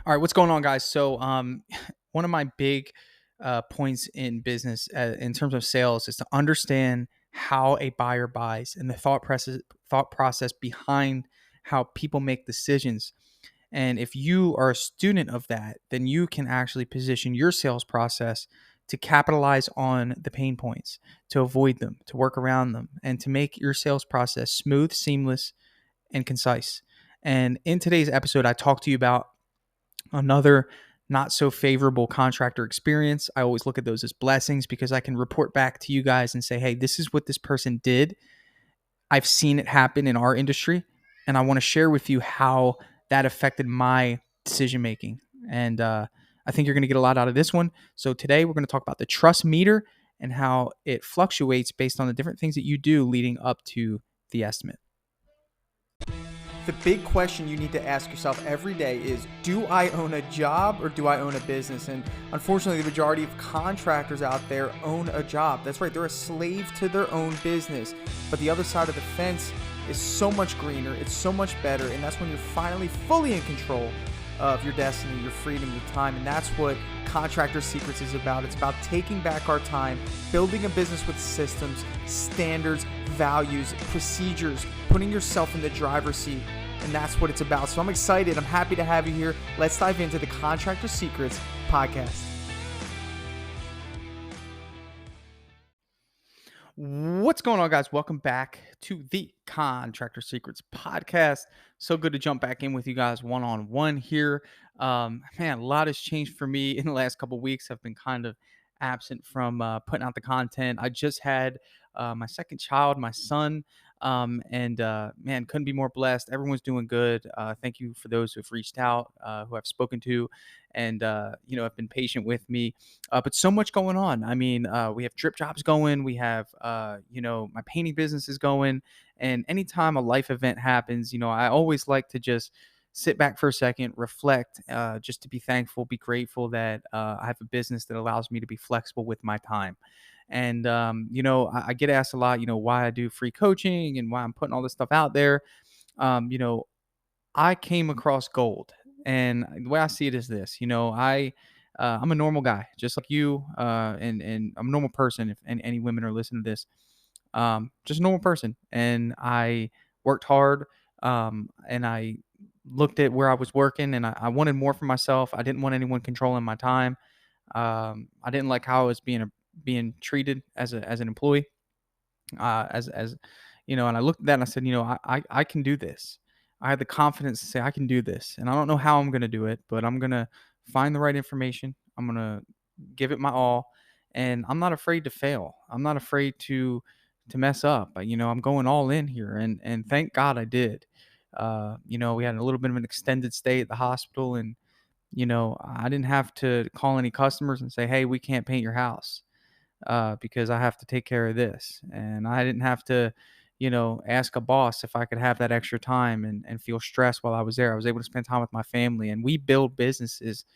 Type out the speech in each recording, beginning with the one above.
All right, what's going on, guys? One of my big points in business, in terms of sales, is to understand how a buyer buys and the thought process behind how people make decisions. And if you are a student of that, then you can actually position your sales process to capitalize on the pain points, to avoid them, to work around them, and to make your sales process smooth, seamless, and concise. And in today's episode, I talk to you about another not so favorable contractor experience. I always look at those as blessings because I can report back to you guys and say, hey, this is what this person did. I've seen it happen in our industry, and I want to share with you how that affected my decision making. And I think you're going to get a lot out of this one. So today we're going to talk about the trust meter and how it fluctuates based on the different things that you do leading up to the estimate. The big question you need to ask yourself every day is, do I own a job or do I own a business? And unfortunately, the majority of contractors out there own a job. That's right, they're a slave to their own business. But the other side of the fence is so much greener, it's so much better, and that's when you're finally fully in control of your destiny, your freedom, your time. And that's what Contractor Secrets is about. It's about taking back our time, building a business with systems, standards, values, procedures, putting yourself in the driver's seat. And that's what it's about. So I'm excited. I'm happy to have you here. Let's dive into the Contractor Secrets podcast. What's going on, guys? Welcome back to the Contractor Secrets podcast. So good to jump back in with you guys one-on-one here. Man, a lot has changed for me in the last couple of weeks. I've been kind of absent from putting out the content. I just had my second child, my son, and man, couldn't be more blessed. Everyone's doing good. Thank you for those who've reached out, who I've spoken to, and have been patient with me. But so much going on. I mean, we have Dripjobs going. We have, my painting business is going. And anytime a life event happens, I always like to just sit back for a second, reflect, just to be thankful, be grateful that I have a business that allows me to be flexible with my time. And, I get asked a lot, why I do free coaching and why I'm putting all this stuff out there. Um, you know, I came across gold, and the way I see it is this: I'm a normal guy, just like you, and I'm a normal person. If any women are listening to this, just a normal person, and I worked hard, and I looked at where I was working, and I wanted more for myself. I didn't want anyone controlling my time. I didn't like how I was being treated as an employee, as and I looked at that and I said, I can do this. I had the confidence to say I can do this, and I don't know how I'm going to do it, but I'm going to find the right information. I'm going to give it my all, and I'm not afraid to fail. I'm not afraid to mess up. I'm going all in here, and thank God I did. We had a little bit of an extended stay at the hospital, and I didn't have to call any customers and say, hey, we can't paint your house because I have to take care of this. And I didn't have to, ask a boss if I could have that extra time and feel stressed while I was there. I was able to spend time with my family, and we build businesses.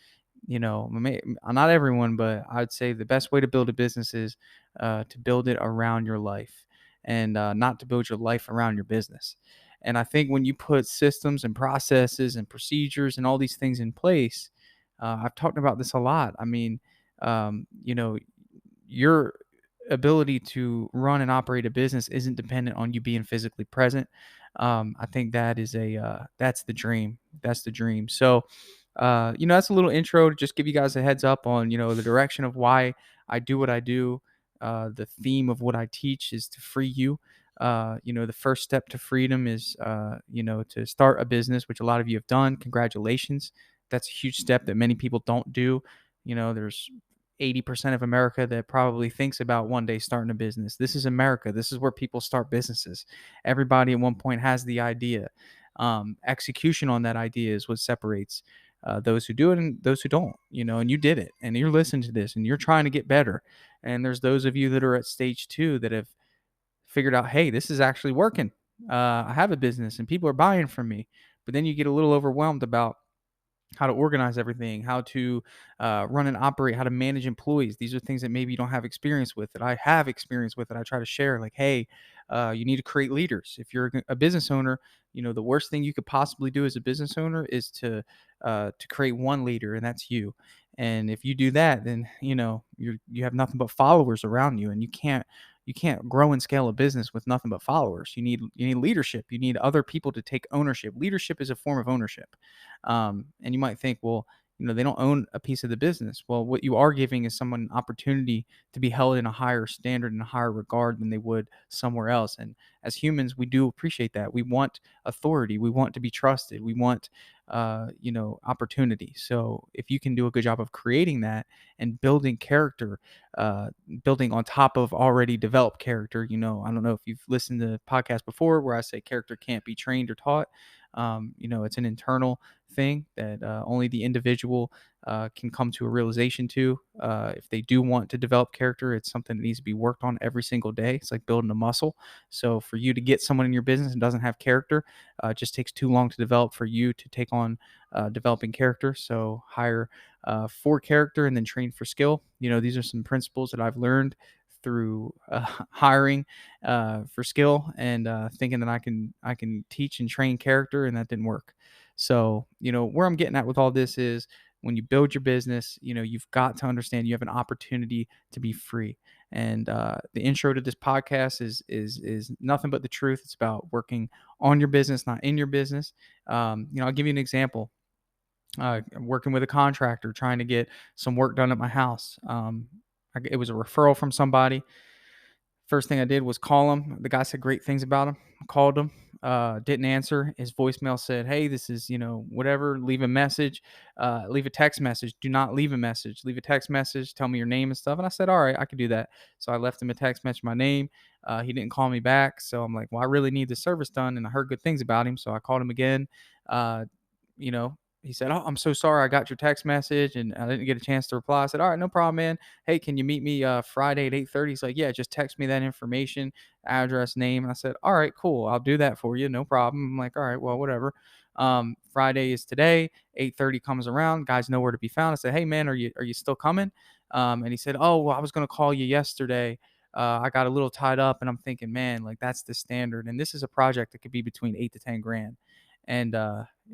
Not everyone, but I'd say the best way to build a business is to build it around your life, and not to build your life around your business. And I think when you put systems and processes and procedures and all these things in place, I've talked about this a lot. I mean, um, you know, your ability to run and operate a business isn't dependent on you being physically present. I think that's the dream. That's the dream. So, that's a little intro to just give you guys a heads up on, the direction of why I do what I do. The theme of what I teach is to free you. The first step to freedom is, to start a business, which a lot of you have done. Congratulations. That's a huge step that many people don't do. There's 80% of America that probably thinks about one day starting a business. This is America. This is where people start businesses. Everybody at one point has the idea. Execution on that idea is what separates those who do it and those who don't, and you did it, and you're listening to this and you're trying to get better. And there's those of you that are at stage 2 that have figured out, hey, this is actually working. I have a business and people are buying from me. But then you get a little overwhelmed about how to organize everything, how to run and operate, how to manage employees. These are things that maybe you don't have experience with, that I have experience with, that I try to share. Like, hey, you need to create leaders. If you're a business owner, the worst thing you could possibly do as a business owner is to to create one leader, and that's you. And if you do that, then you have nothing but followers around you, and you can't grow and scale a business with nothing but followers. You need leadership. You need other people to take ownership. Leadership is a form of ownership. And you might think, well, they don't own a piece of the business. Well, what you are giving is someone an opportunity to be held in a higher standard and a higher regard than they would somewhere else. And as humans, we do appreciate that. We want authority. We want to be trusted. We want opportunity. So if you can do a good job of creating that and building character, building on top of already developed character, I don't know if you've listened to podcasts before where I say character can't be trained or taught. It's an internal thing that only the individual can come to a realization to. If they do want to develop character, it's something that needs to be worked on every single day. It's like building a muscle. So for you to get someone in your business and doesn't have character, it just takes too long to develop for you to take on developing character. So hire for character and then train for skill. These are some principles that I've learned through hiring for skill and thinking that I can teach and train character, and that didn't work. So where I'm getting at with all this is when you build your business, you've got to understand you have an opportunity to be free. And the intro to this podcast is nothing but the truth. It's about working on your business, not in your business. I'll give you an example. I'm working with a contractor trying to get some work done at my house. It was a referral from somebody. First thing I did was call him. The guy said great things about him. I called him, didn't answer. His voicemail said, "Hey, this is whatever. Leave a message. Leave a text message. Do not leave a message. Leave a text message. Tell me your name and stuff." And I said, "All right, I could do that." So I left him a text message, my name. He didn't call me back. So I'm like, "Well, I really need the service done," and I heard good things about him. So I called him again. Uh, he said, "Oh, I'm so sorry. I got your text message and I didn't get a chance to reply." I said, "All right, no problem, man. Hey, can you meet me Friday at 8:30?" He's like, "Yeah, just text me that information, address, name." And I said, "All right, cool. I'll do that for you. No problem." I'm like, "All right, well, whatever." Friday is today. 8:30 comes around. Guy's nowhere to be found. I said, "Hey, man, are you still coming?" And he said, "Oh, well, I was gonna call you yesterday. I got a little tied up." And I'm thinking, man, like that's the standard. And this is a project that could be between 8 to 10 grand. And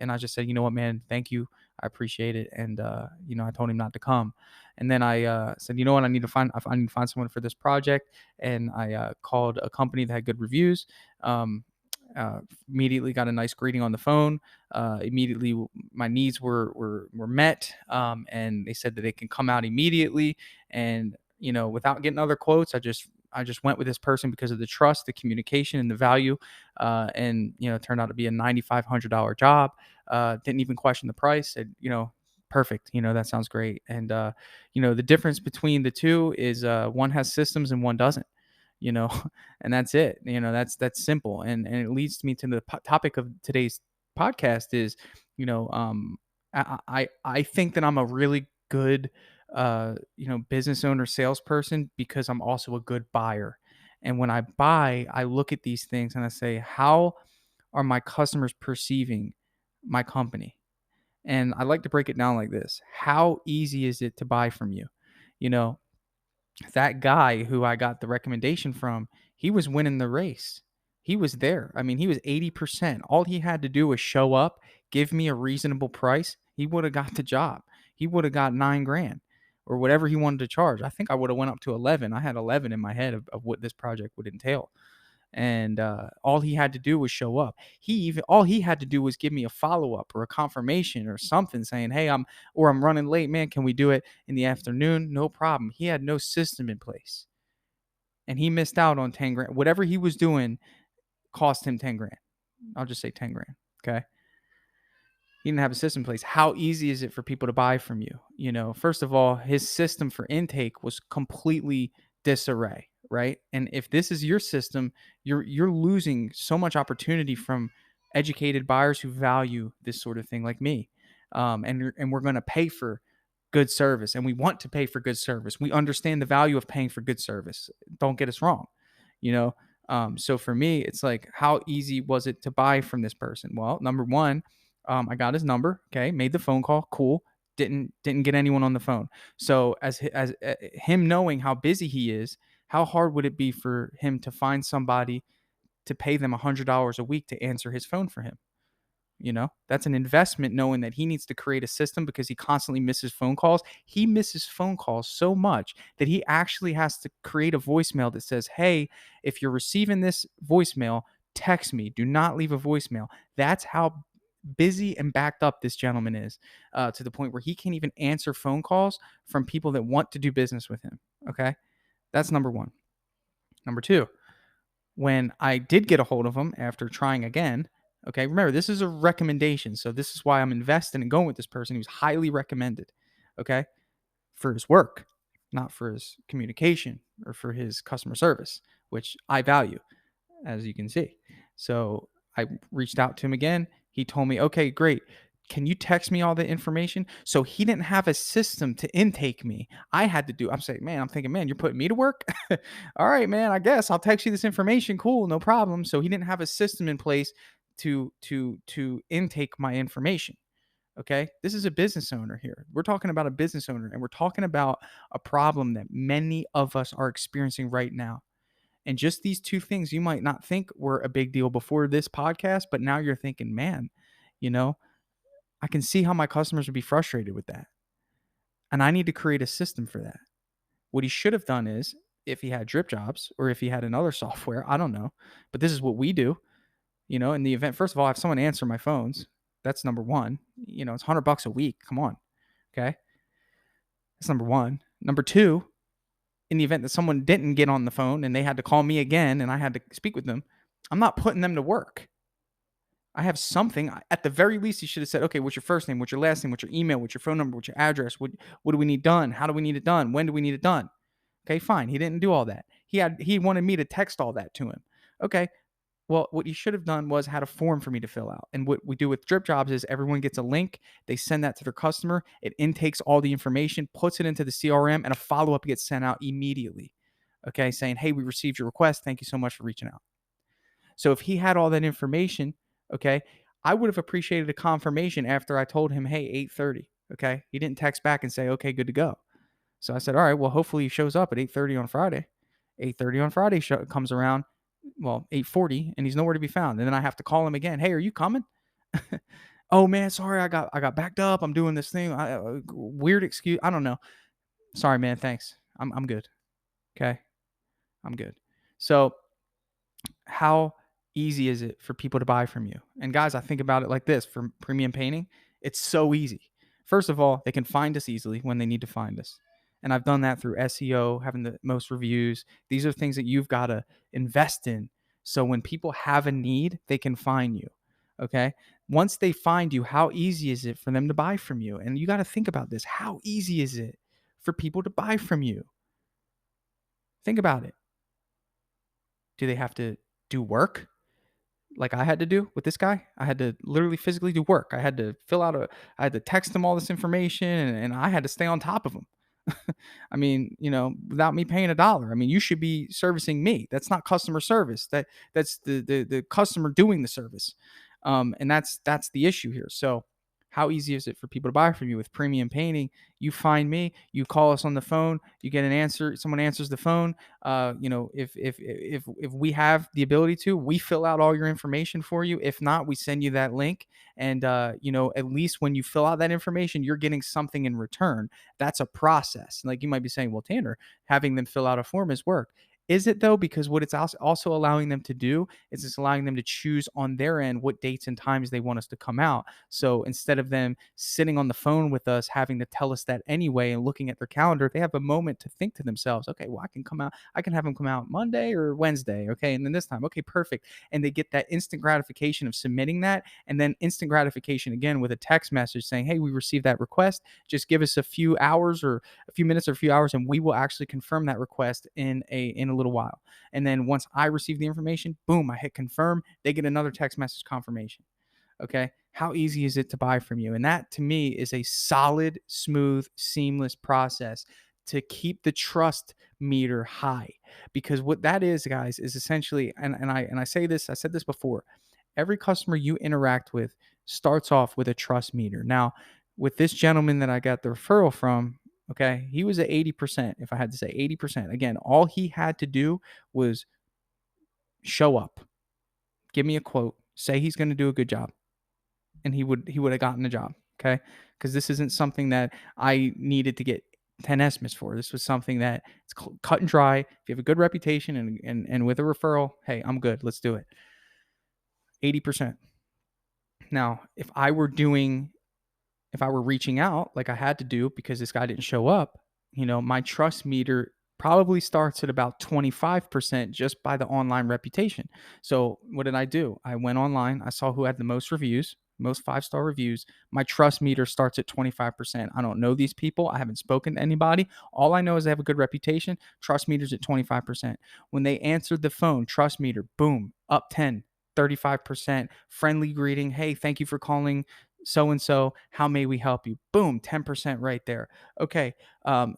I just said, "You know what, man, thank you. I appreciate it." And I told him not to come. And then I said, "You know what, I need to find someone for this project." And I called a company that had good reviews. Um, uh, Immediately got a nice greeting on the phone. Immediately, my needs were met, and they said that they can come out immediately. And without getting other quotes, I just went with this person because of the trust, the communication, and the value. And it turned out to be a $9,500 job. Didn't even question the price. Said, perfect. That sounds great. And the difference between the two is one has systems and one doesn't. You know, and that's it. That's simple. And it leads me to the topic of today's podcast is, you know, um, I think that I'm a really good business owner, salesperson, because I'm also a good buyer. And when I buy, I look at these things and I say, how are my customers perceiving my company? And I like to break it down like this: how easy is it to buy from you? You know, that guy who I got the recommendation from, he was winning the race. He was there. I mean, he was 80%. All he had to do was show up, give me a reasonable price. He would have got the job. He would have got 9 grand or whatever he wanted to charge. I think I would have went up to 11. I had 11 in my head of what this project would entail. And all he had to do was show up. All he had to do was give me a follow-up or a confirmation or something saying, "Hey, I'm running late, man. Can we do it in the afternoon?" No problem. He had no system in place. And he missed out on 10 grand. Whatever he was doing cost him 10 grand. I'll just say 10 grand. Okay. He didn't have a system in place. How easy is it for people to buy from you? First of all, his system for intake was completely disarray, right? And if this is your system, you're losing so much opportunity from educated buyers who value this sort of thing, like me. And we're going to pay for good service, and we want to pay for good service. We understand the value of paying for good service. Don't get us wrong, you know. So for me, it's like, how easy was it to buy from this person? Well, number one, I got his number. Okay, made the phone call. Cool. Didn't get anyone on the phone. So as him knowing how busy he is, how hard would it be for him to find somebody to pay them $100 a week to answer his phone for him? That's an investment, knowing that he needs to create a system because he constantly misses phone calls. He misses phone calls so much that he actually has to create a voicemail that says, hey, if you're receiving this voicemail, text me. Do not leave a voicemail. That's how busy and backed up this gentleman is, to the point where he can't even answer phone calls from people that want to do business with him. Okay. That's number one. Number two, when I did get a hold of him after trying again, okay, remember, this is a recommendation. So this is why I'm investing and going with this person. He was highly recommended, okay, for his work, not for his communication or for his customer service, which I value, as you can see. So I reached out to him again. He told me, okay, great. Can you text me all the information? So he didn't have a system to intake me. I had to do. I'm thinking, man, you're putting me to work. All right, man. I guess I'll text you this information. Cool, no problem. So he didn't have a system in place to intake my information. Okay, this is a business owner here. We're talking about a business owner, and we're talking about a problem that many of us are experiencing right now. And just these two things you might not think were a big deal before this podcast, but now you're thinking, man, you know, I can see how my customers would be frustrated with that. And I need to create a system for that. What he should have done is, if he had Dripjobs or if he had another software, I don't know, but this is what we do, in the event. First of all, I have someone answer my phones. That's number one. It's $100 a week. Come on. Okay. That's number one. Number two, in the event that someone didn't get on the phone and they had to call me again and I had to speak with them, I'm not putting them to work. I have something. At the very least, he should have said, okay, what's your first name? What's your last name? What's your email? What's your phone number? What's your address? What do we need done? How do we need it done? When do we need it done? Okay, fine. He didn't do all that. He wanted me to text all that to him. Okay. Well, what he should have done was had a form for me to fill out. And what we do with Dripjobs is everyone gets a link. They send that to their customer. It intakes all the information, puts it into the CRM, and a follow-up gets sent out immediately. Okay, saying, hey, we received your request. Thank you so much for reaching out. So if he had all that information, okay, I would have appreciated a confirmation after I told him, hey, 8:30. Okay. He didn't text back and say, okay, good to go. So I said, all right, well, hopefully he shows up at 8:30 on Friday. 8:30 on Friday comes around, well, 8:40, and he's nowhere to be found. And then I have to call him again. Hey, are you coming? Oh man, sorry, I got backed up. I'm doing this thing. Weird excuse. I don't know. Sorry, man. Thanks. I'm good. Okay, I'm good. So how easy is it for people to buy from you? And guys, I think about it like this: for premium painting, it's so easy. First of all, they can find us easily when they need to find us. And I've done that through SEO, having the most reviews. These are things that you've got to invest in. So when people have a need, they can find you. Okay. Once they find you, how easy is it for them to buy from you? And you got to think about this. How easy is it for people to buy from you? Think about it. Do they have to do work like I had to do with this guy? I had to literally physically do work. I had to text him all this information, and I had to stay on top of him. I mean, without me paying a dollar. I mean, you should be servicing me. That's not customer service. That's the customer doing the service. And that's the issue here. So how easy is it for people to buy from you with premium painting? You find me, you call us on the phone, you get an answer, someone answers the phone. If we have the ability to, we fill out all your information for you. If not, we send you that link. And at least when you fill out that information, you're getting something in return. That's a process. Like you might be saying, well, Tanner, having them fill out a form is work. Is it though? Because what it's also allowing them to do is it's allowing them to choose on their end what dates and times they want us to come out. So instead of them sitting on the phone with us, having to tell us that anyway and looking at their calendar, they have a moment to think to themselves, okay, well, I can have them come out Monday or Wednesday. Okay. And then this time, okay, perfect. And they get that instant gratification of submitting that, and then instant gratification again with a text message saying, hey, we received that request. Just give us a few hours or a few minutes or a few hours, and we will actually confirm that request in a little while. And then once I receive the information, boom, I hit confirm. They get another text message confirmation. Okay. How easy is it to buy from you? And that to me is a solid, smooth, seamless process to keep the trust meter high. Because what that is, guys, is essentially, and I say this, I said this before, every customer you interact with starts off with a trust meter. Now, with this gentleman that I got the referral from, okay, he was at 80%. If I had to say 80%, again, all he had to do was show up, give me a quote, say he's going to do a good job. and he would have gotten the job. Okay, because this isn't something that I needed to get 10 estimates for. This was something that it's cut and dry. If you have a good reputation and with a referral, hey, I'm good. Let's do it. 80%. Now, if I were reaching out like I had to do because this guy didn't show up, my trust meter probably starts at about 25% just by the online reputation. So, what did I do? I went online, I saw who had the most reviews, most 5-star reviews. My trust meter starts at 25%. I don't know these people. I haven't spoken to anybody. All I know is they have a good reputation. Trust meter's at 25%. When they answered the phone, trust meter, boom, up 10. 35%. Friendly greeting, hey, thank you for calling so and so, how may we help you? Boom, 10% right there. Okay.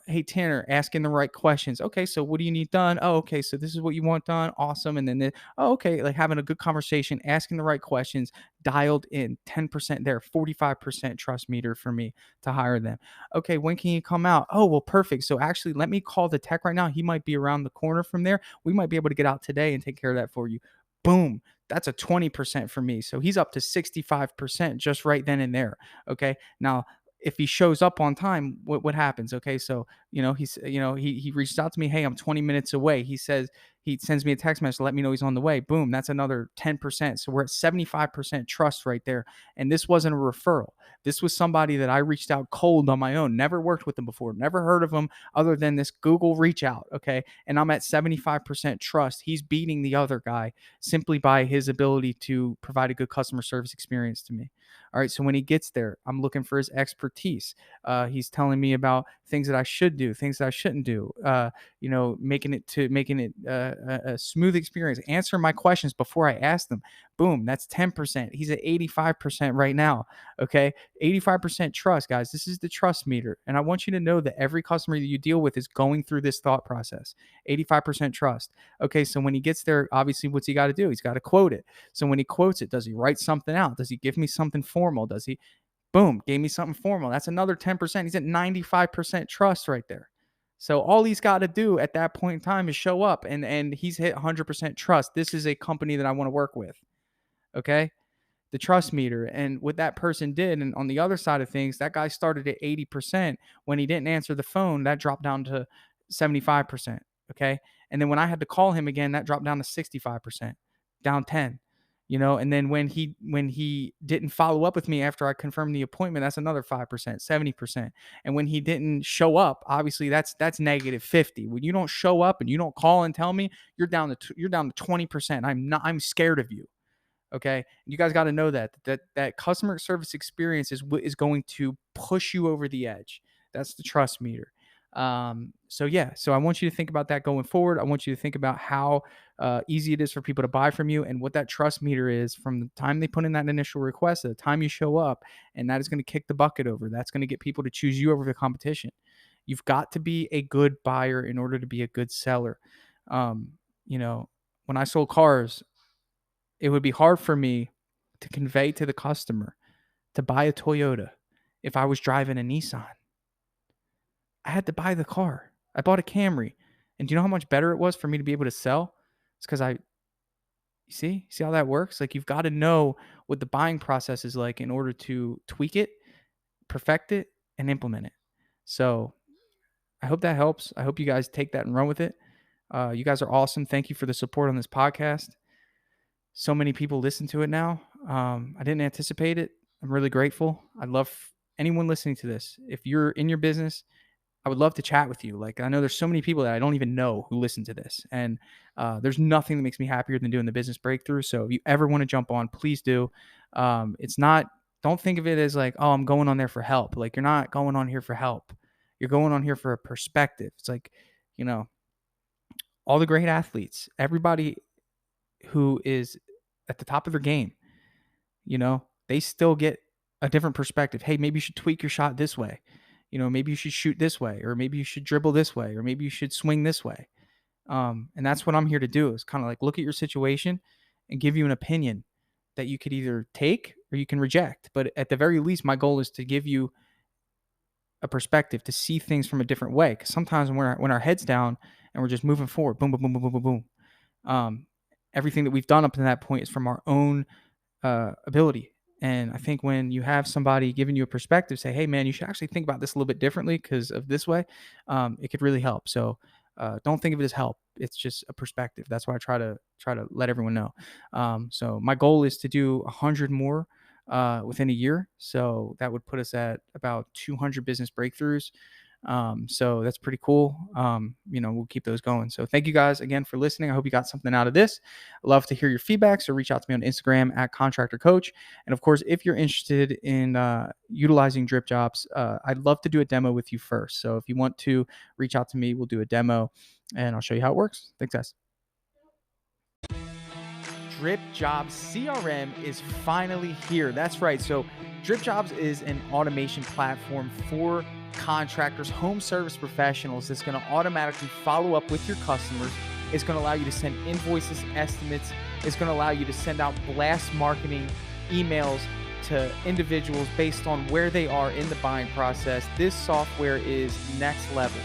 Hey Tanner, asking the right questions. Okay, so what do you need done? Oh, okay, so this is what you want done. Awesome. And then oh, okay, like having a good conversation, asking the right questions, dialed in, 10% there, 45% trust meter for me to hire them. Okay, when can you come out? Oh, well, perfect. So actually, let me call the tech right now. He might be around the corner from there. We might be able to get out today and take care of that for you. Boom, that's a 20% for me. So he's up to 65% just right then and there. Okay. Now, if he shows up on time, what happens? Okay. So, he reached out to me. Hey, I'm 20 minutes away. He sends me a text message, let me know he's on the way. Boom. That's another 10%. So we're at 75% trust right there. And this wasn't a referral. This was somebody that I reached out cold on my own, never worked with them before, never heard of him other than this Google reach out. Okay. And I'm at 75% trust. He's beating the other guy simply by his ability to provide a good customer service experience to me. All right. So when he gets there, I'm looking for his expertise. He's telling me about things that I should do, things that I shouldn't do. Making it a smooth experience. Answer my questions before I ask them. Boom. That's 10%. He's at 85% right now. Okay. 85% trust, guys. This is the trust meter. And I want you to know that every customer that you deal with is going through this thought process. 85% trust. Okay, so when he gets there, obviously, what's he got to do? He's got to quote it. So when he quotes it, does he write something out? Does he give me something formal? Does he, boom, gave me something formal? That's another 10%. He's at 95% trust right there. So all he's got to do at that point in time is show up, and he's hit 100% trust. This is a company that I want to work with. Okay, the trust meter. And what that person did, and on the other side of things, that guy started at 80%. When he didn't answer the phone, that dropped down to 75%. Okay. And then when I had to call him again, that dropped down to 65%, down 10. And then when he didn't follow up with me after I confirmed the appointment, that's another 5%, 70%. And when he didn't show up, obviously that's negative 50. When you don't show up and you don't call and tell me, you're down to 20%. I'm scared of you. Okay, you guys got to know that customer service experience is going to push you over the edge. That's the trust meter. So yeah, so I want you to think about that going forward. I want you to think about how easy it is for people to buy from you, and what that trust meter is from the time they put in that initial request to the time you show up, and that is going to kick the bucket over. That's going to get people to choose you over the competition. You've got to be a good buyer in order to be a good seller. Um, when I sold cars, it would be hard for me to convey to the customer to buy a Toyota if I was driving a Nissan. I had to buy the car. I bought a Camry. And do you know how much better it was for me to be able to sell? It's because you see how that works? Like, you've got to know what the buying process is like in order to tweak it, perfect it, and implement it. So I hope that helps. I hope you guys take that and run with it. You guys are awesome. Thank you for the support on this podcast. So many people listen to it now. I didn't anticipate it. I'm really grateful. I'd love anyone listening to this. If you're in your business, I would love to chat with you. Like, I know there's so many people that I don't even know who listen to this. And there's nothing that makes me happier than doing the business breakthrough. So if you ever want to jump on, please do. It's not, don't think of it as like, oh, I'm going on there for help. Like, you're not going on here for help. You're going on here for a perspective. It's like, all the great athletes, everybody who is at the top of their game, they still get a different perspective. Hey, maybe you should tweak your shot this way. Maybe you should shoot this way, or maybe you should dribble this way, or maybe you should swing this way. And that's what I'm here to do, is kind of like look at your situation and give you an opinion that you could either take or you can reject. But at the very least, my goal is to give you a perspective to see things from a different way. Because sometimes when our head's down and we're just moving forward, boom, boom, boom, boom, boom, boom, boom. Everything that we've done up to that point is from our own ability And I think when you have somebody giving you a perspective, say, hey, man, you should actually think about this a little bit differently because of this way, it could really help. So don't think of it as help. It's just a perspective. That's why I try to let everyone know. So my goal is to do 100 more within a year. So that would put us at about 200 business breakthroughs. So that's pretty cool. We'll keep those going. So thank you guys again for listening. I hope you got something out of this. I'd love to hear your feedback. So reach out to me on Instagram at Contractor Coach. And of course, if you're interested in utilizing Dripjobs, I'd love to do a demo with you first. So if you want to reach out to me, we'll do a demo and I'll show you how it works. Thanks, guys. Dripjobs CRM is finally here. That's right. So Dripjobs is an automation platform for contractors, home service professionals that's going to automatically follow up with your customers. It's going to allow you to send invoices, estimates. It's going to allow you to send out blast marketing emails to individuals based on where they are in the buying process. This software is next level.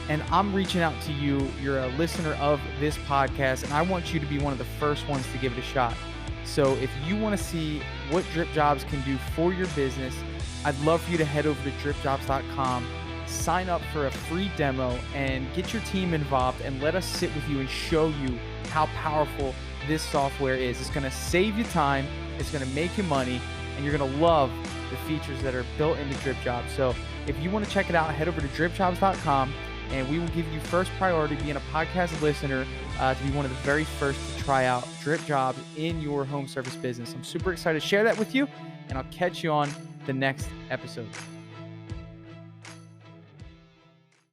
And I'm reaching out to you. You're a listener of this podcast, and I want you to be one of the first ones to give it a shot. So if you want to see what Dripjobs can do for your business, I'd love for you to head over to dripjobs.com, sign up for a free demo, and get your team involved and let us sit with you and show you how powerful this software is. It's going to save you time, it's going to make you money, and you're going to love the features that are built into Dripjobs. So if you want to check it out, head over to dripjobs.com. And we will give you first priority being a podcast listener to be one of the very first to try out Dripjobs in your home service business. I'm super excited to share that with you, and I'll catch you on the next episode.